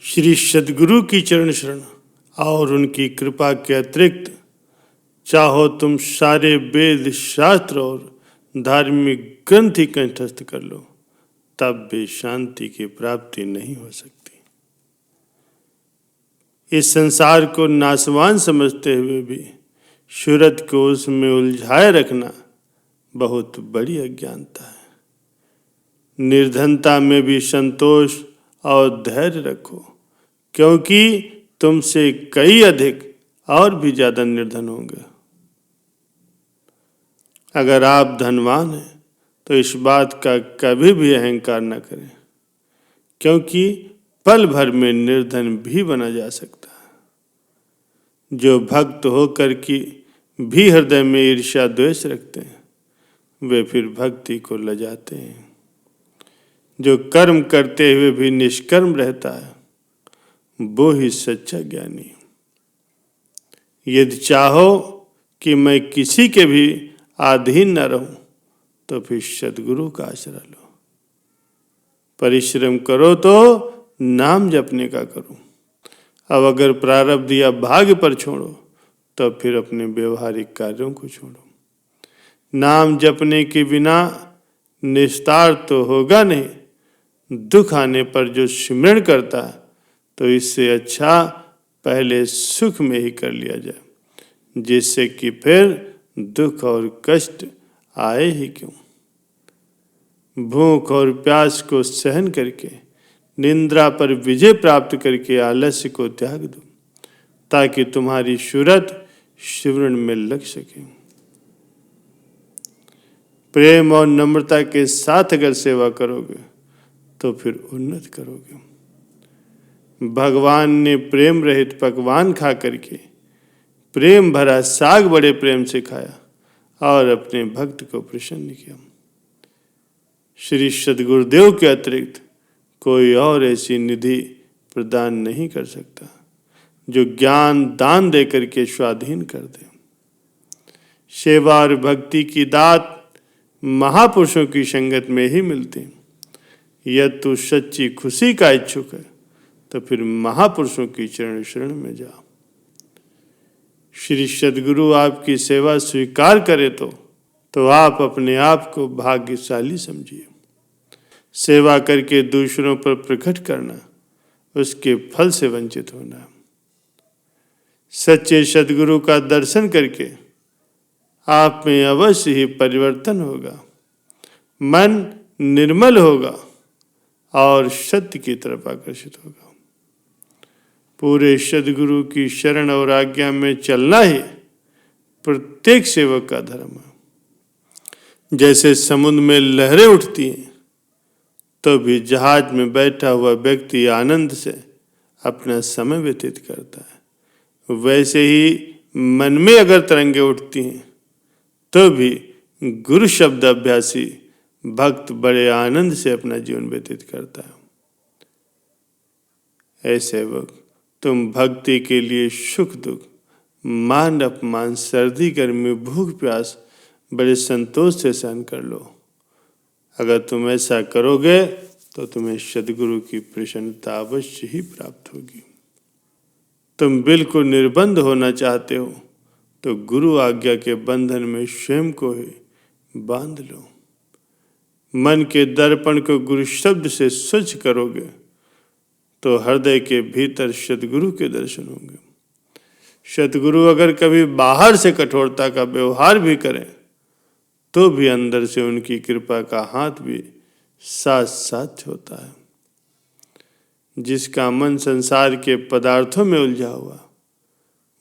श्री सद्गुरु की चरण शरण और उनकी कृपा के अतिरिक्त चाहो तुम सारे वेद शास्त्र और धार्मिक ग्रंथ ही कंठस्थ कर लो, तब भी शांति की प्राप्ति नहीं हो सकती। इस संसार को नाशवान समझते हुए भी सूरत को उसमें उलझाए रखना बहुत बड़ी अज्ञानता है। निर्धनता में भी संतोष और धैर्य रखो, क्योंकि तुमसे कई अधिक और भी ज्यादा निर्धन होंगे। अगर आप धनवान हैं तो इस बात का कभी भी अहंकार न करें, क्योंकि पल भर में निर्धन भी बना जा सकता है। जो भक्त होकर की भी हृदय में ईर्ष्या द्वेष रखते हैं, वे फिर भक्ति को लजाते हैं। जो कर्म करते हुए भी निष्कर्म रहता है, वो ही सच्चा ज्ञानी है। यदि चाहो कि मैं किसी के भी अधीन न रहूं, तो फिर सद्गुरु का आश्रय लो। परिश्रम करो तो नाम जपने का करो। अब अगर प्रारब्ध या भाग्य पर छोड़ो, तो फिर अपने व्यवहारिक कार्यों को छोड़ो। नाम जपने के बिना निस्तार तो होगा नहीं। दुख आने पर जो सिमरण करता है, तो इससे अच्छा पहले सुख में ही कर लिया जाए, जिससे कि फिर दुख और कष्ट आए ही क्यों। भूख और प्यास को सहन करके, निंद्रा पर विजय प्राप्त करके आलस्य को त्याग दो, ताकि तुम्हारी सूरत शिवरण में लग सके। प्रेम और नम्रता के साथ अगर सेवा करोगे, तो फिर उन्नत करोगे। भगवान ने प्रेम रहित पकवान खा करके प्रेम भरा साग बड़े प्रेम से खाया और अपने भक्त को प्रसन्न किया। श्री सद्गुरुदेव के अतिरिक्त कोई और ऐसी निधि प्रदान नहीं कर सकता जो ज्ञान दान दे करके स्वाधीन कर दे। सेवा और भक्ति की दात महापुरुषों की संगत में ही मिलती। यदि तू सच्ची खुशी का इच्छुक है, तो फिर महापुरुषों की चरण शरण में जाओ। श्री सद्गुरु आपकी सेवा स्वीकार करे तो आप अपने आप को भाग्यशाली समझिए। सेवा करके दूसरों पर प्रकट करना उसके फल से वंचित होना। सच्चे सद्गुरु का दर्शन करके आप में अवश्य ही परिवर्तन होगा। मन निर्मल होगा और सत्य की तरफ आकर्षित होगा। पूरे सद्गुरु की शरण और आज्ञा में चलना ही प्रत्येक सेवक का धर्म है। जैसे समुद्र में लहरें उठती हैं, तो भी जहाज में बैठा हुआ व्यक्ति आनंद से अपना समय व्यतीत करता है। वैसे ही मन में अगर तरंगे उठती हैं, तो भी गुरु शब्द अभ्यासी भक्त बड़े आनंद से अपना जीवन व्यतीत करता है। ऐसे वक्त तुम भक्ति के लिए सुख दुख, मान अपमान, सर्दी गर्मी, भूख प्यास बड़े संतोष से सहन कर लो। अगर तुम ऐसा करोगे, तो तुम्हें सद्गुरु की प्रसन्नता अवश्य ही प्राप्त होगी। तुम बिल्कुल निर्बंध होना चाहते हो, तो गुरु आज्ञा के बंधन में स्वयं को ही बांध लो। मन के दर्पण को गुरु शब्द से स्वच्छ करोगे, तो हृदय के भीतर सद्गुरु के दर्शन होंगे। सद्गुरु अगर कभी बाहर से कठोरता का व्यवहार भी करें, तो भी अंदर से उनकी कृपा का हाथ भी साथ साथ होता है। जिसका मन संसार के पदार्थों में उलझा हुआ,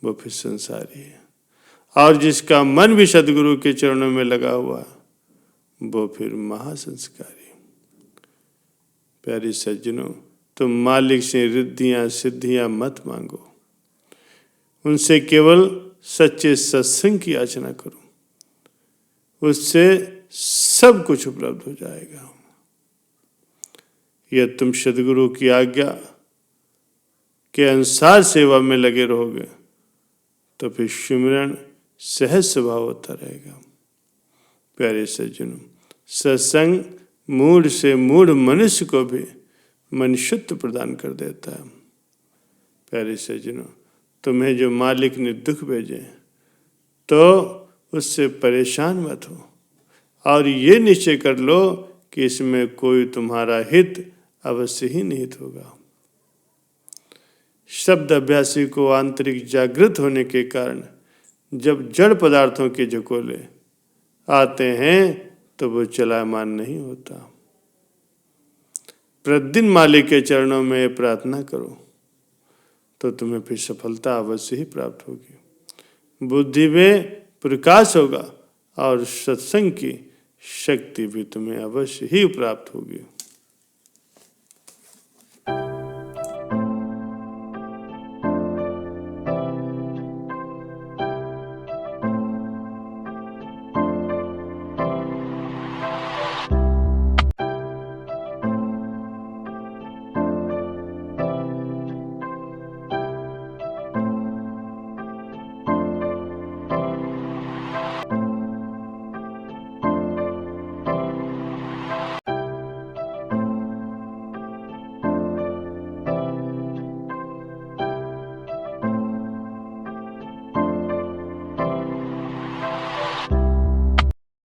वो फिर संसारी है। और जिसका मन भी सद्गुरु के चरणों में लगा हुआ, वो फिर महासंस्कारी। प्यारे सज्जनों, तुम मालिक से रिद्धियां सिद्धियां मत मांगो। उनसे केवल सच्चे सत्संग की याचना करो, उससे सब कुछ उपलब्ध हो जाएगा। यदि तुम सद्गुरु की आज्ञा के अनुसार सेवा में लगे रहोगे, तो फिर सिमरन सहज स्वभाव होता रहेगा। प्यारे सज्जनों, सत्संग मूढ़ से मूढ़ मनुष्य को भी मन शुद्ध प्रदान कर देता है। प्यारे सज्जनों, तुम्हें जो मालिक ने दुख भेजे तो उससे परेशान मत हो, और ये निश्चय कर लो कि इसमें कोई तुम्हारा हित अवश्य ही निहित होगा। शब्द अभ्यासी को आंतरिक जागृत होने के कारण जब जड़ पदार्थों के झकोले आते हैं तो वो चलायमान नहीं होता। प्रतिदिन मालिक के चरणों में प्रार्थना करो तो तुम्हें फिर सफलता अवश्य ही प्राप्त होगी। बुद्धि में प्रकाश होगा और सत्संग की शक्ति भी तुम्हें अवश्य ही प्राप्त होगी।